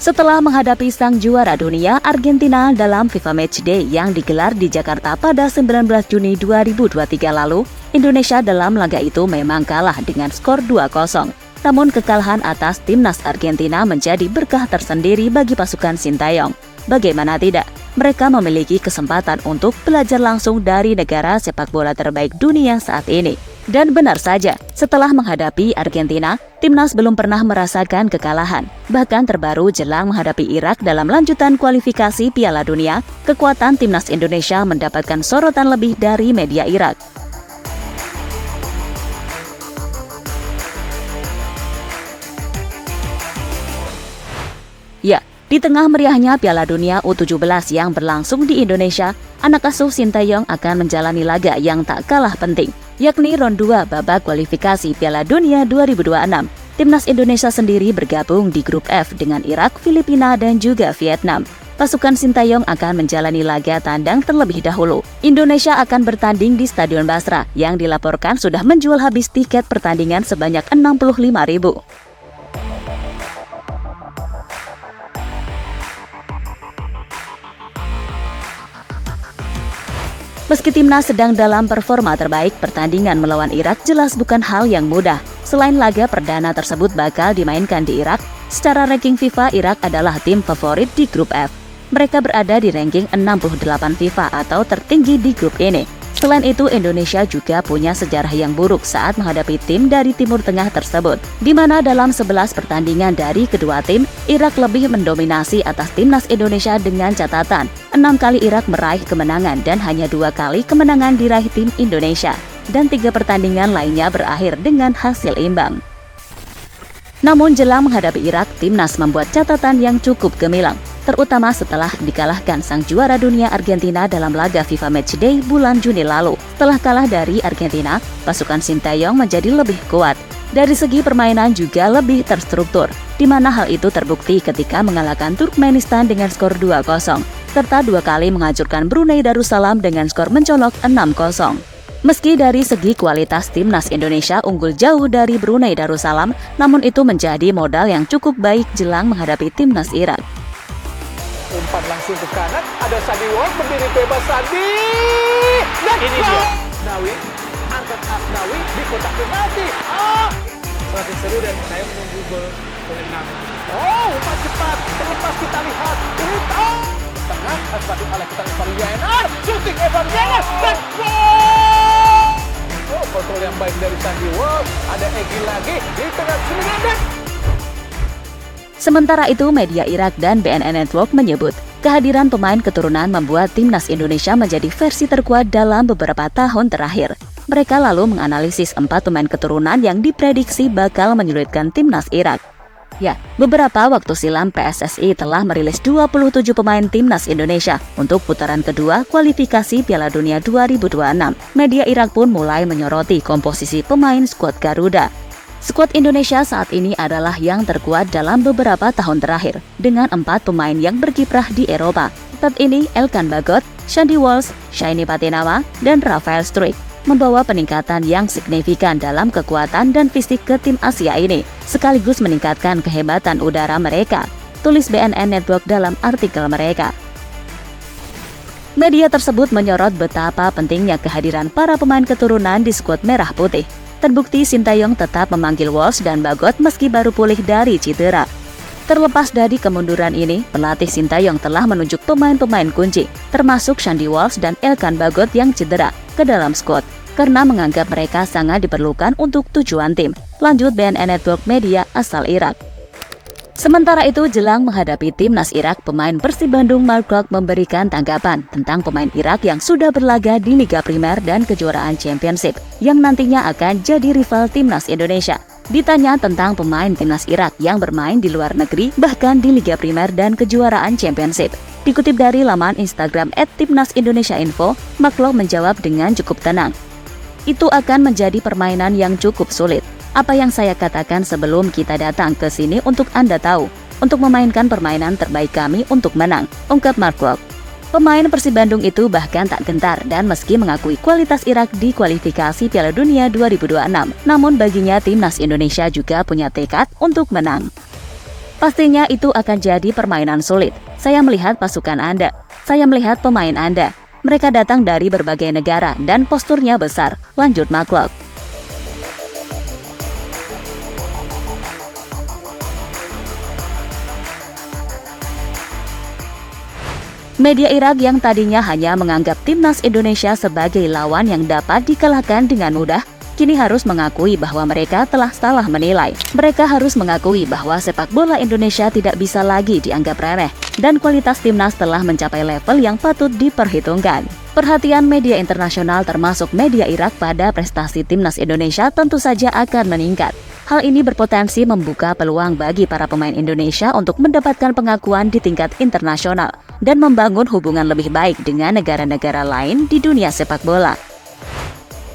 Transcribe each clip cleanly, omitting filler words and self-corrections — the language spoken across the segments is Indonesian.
Setelah menghadapi sang juara dunia Argentina dalam FIFA Matchday yang digelar di Jakarta pada 19 Juni 2023 lalu, Indonesia dalam laga itu memang kalah dengan skor 2-0. Namun kekalahan atas timnas Argentina menjadi berkah tersendiri bagi pasukan Sintayong. Bagaimana tidak, mereka memiliki kesempatan untuk belajar langsung dari negara sepak bola terbaik dunia saat ini. Dan benar saja, setelah menghadapi Argentina, timnas belum pernah merasakan kekalahan. Bahkan terbaru jelang menghadapi Irak dalam lanjutan kualifikasi Piala Dunia, kekuatan timnas Indonesia mendapatkan sorotan lebih dari media Irak. Ya, di tengah meriahnya Piala Dunia U17 yang berlangsung di Indonesia, anak asuh Sintayong akan menjalani laga yang tak kalah penting, yakni ronde 2 babak kualifikasi Piala Dunia 2026. Timnas Indonesia sendiri bergabung di grup F dengan Irak, Filipina, dan juga Vietnam. Pasukan Sintayong akan menjalani laga tandang terlebih dahulu. Indonesia akan bertanding di Stadion Basra yang dilaporkan sudah menjual habis tiket pertandingan sebanyak 65.000. Meski timnas sedang dalam performa terbaik, pertandingan melawan Irak jelas bukan hal yang mudah. Selain laga perdana tersebut bakal dimainkan di Irak, secara ranking FIFA Irak adalah tim favorit di grup F. Mereka berada di ranking 68 FIFA atau tertinggi di grup ini. Selain itu, Indonesia juga punya sejarah yang buruk saat menghadapi tim dari Timur Tengah tersebut, di mana dalam 11 pertandingan dari kedua tim, Irak lebih mendominasi atas timnas Indonesia dengan catatan 6 kali Irak meraih kemenangan dan hanya 2 kali kemenangan diraih tim Indonesia, dan 3 pertandingan lainnya berakhir dengan hasil imbang. Namun jelang menghadapi Irak, timnas membuat catatan yang cukup gemilang, terutama setelah dikalahkan sang juara dunia Argentina dalam laga FIFA Matchday bulan Juni lalu. Setelah kalah dari Argentina, pasukan Sintayong menjadi lebih kuat. Dari segi permainan juga lebih terstruktur, di mana hal itu terbukti ketika mengalahkan Turkmenistan dengan skor 2-0, serta 2 kali menghancurkan Brunei Darussalam dengan skor mencolok 6-0. Meski dari segi kualitas timnas Indonesia unggul jauh dari Brunei Darussalam, namun itu menjadi modal yang cukup baik jelang menghadapi timnas Irak. Umpan langsung ke kanan, ada Sandi Wong berdiri bebas Sandi. Dan ini dia. Nawi, angkat Nawi di kotak penalti. Semakin seru dan saya menunggu gol ke-6. Oh, umpan cepat, terlepas kita lihat. Tengah, Asbadin ala kita Evan Yenar. Shooting Evan Yenar dan gol. Oh, kontrol yang baik dari Sandi Wong. Ada Egy lagi di tengah serangan. Sementara itu, media Irak dan BNN Network menyebut, kehadiran pemain keturunan membuat timnas Indonesia menjadi versi terkuat dalam beberapa tahun terakhir. Mereka lalu menganalisis 4 pemain keturunan yang diprediksi bakal menyulitkan timnas Irak. Ya, beberapa waktu silam PSSI telah merilis 27 pemain timnas Indonesia untuk putaran kedua kualifikasi Piala Dunia 2026. Media Irak pun mulai menyoroti komposisi pemain skuad Garuda. Skuad Indonesia saat ini adalah yang terkuat dalam beberapa tahun terakhir, dengan 4 pemain yang berkiprah di Eropa. Saat ini, Elkan Bagot, Shandy Walsh, Shinnie Patenawa, dan Rafael Struijk membawa peningkatan yang signifikan dalam kekuatan dan fisik ke tim Asia ini, sekaligus meningkatkan kehebatan udara mereka, tulis BNN Network dalam artikel mereka. Media tersebut menyorot betapa pentingnya kehadiran para pemain keturunan di skuad merah putih. Terbukti Sintayong tetap memanggil Walsh dan Bagot meski baru pulih dari cedera. Terlepas dari kemunduran ini, pelatih Sintayong telah menunjuk pemain-pemain kunci, termasuk Shandy Walsh dan Elkan Bagot yang cedera, ke dalam skuad, karena menganggap mereka sangat diperlukan untuk tujuan tim, lanjut BNN Network media asal Irak. Sementara itu, jelang menghadapi timnas Irak, pemain Persib Bandung Mark Klok memberikan tanggapan tentang pemain Irak yang sudah berlaga di Liga Primer dan kejuaraan Championship, yang nantinya akan jadi rival timnas Indonesia. Ditanya tentang pemain timnas Irak yang bermain di luar negeri, bahkan di Liga Primer dan kejuaraan Championship. Dikutip dari laman Instagram @timnasindonesia.info, Mark Klok menjawab dengan cukup tenang. Itu akan menjadi permainan yang cukup sulit. Apa yang saya katakan sebelum kita datang ke sini untuk Anda tahu, untuk memainkan permainan terbaik kami untuk menang, ungkap Mark Klok. Pemain Persib Bandung itu bahkan tak gentar dan meski mengakui kualitas Irak di kualifikasi Piala Dunia 2026, namun baginya timnas Indonesia juga punya tekad untuk menang. Pastinya itu akan jadi permainan sulit. Saya melihat pasukan Anda. Saya melihat pemain Anda. Mereka datang dari berbagai negara dan posturnya besar. Lanjut McCulloch. Media Irak yang tadinya hanya menganggap timnas Indonesia sebagai lawan yang dapat dikalahkan dengan mudah, kini harus mengakui bahwa mereka telah salah menilai. Mereka harus mengakui bahwa sepak bola Indonesia tidak bisa lagi dianggap remeh, dan kualitas timnas telah mencapai level yang patut diperhitungkan. Perhatian media internasional termasuk media Irak pada prestasi timnas Indonesia tentu saja akan meningkat. Hal ini berpotensi membuka peluang bagi para pemain Indonesia untuk mendapatkan pengakuan di tingkat internasional dan membangun hubungan lebih baik dengan negara-negara lain di dunia sepak bola.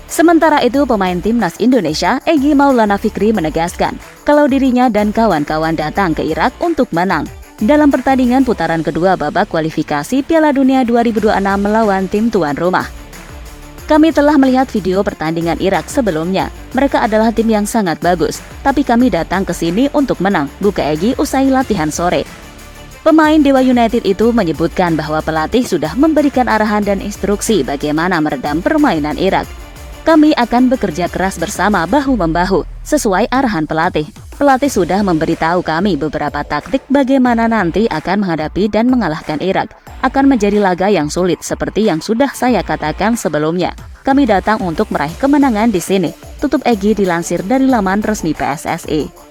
Sementara itu, pemain timnas Indonesia, Egy Maulana Fikri menegaskan kalau dirinya dan kawan-kawan datang ke Irak untuk menang dalam pertandingan putaran kedua babak kualifikasi Piala Dunia 2026 melawan tim tuan rumah. Kami telah melihat video pertandingan Irak sebelumnya. Mereka adalah tim yang sangat bagus, tapi kami datang ke sini untuk menang, buka Egy usai latihan sore. Pemain Dewa United itu menyebutkan bahwa pelatih sudah memberikan arahan dan instruksi bagaimana meredam permainan Irak. Kami akan bekerja keras bersama bahu-membahu, sesuai arahan pelatih. Pelatih sudah memberitahu kami beberapa taktik bagaimana nanti akan menghadapi dan mengalahkan Irak. Akan menjadi laga yang sulit seperti yang sudah saya katakan sebelumnya. Kami datang untuk meraih kemenangan di sini. Tutup Egy dilansir dari laman resmi PSSI.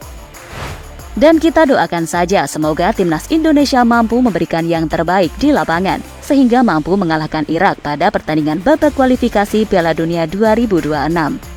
Dan kita doakan saja semoga timnas Indonesia mampu memberikan yang terbaik di lapangan, sehingga mampu mengalahkan Irak pada pertandingan babak kualifikasi Piala Dunia 2026.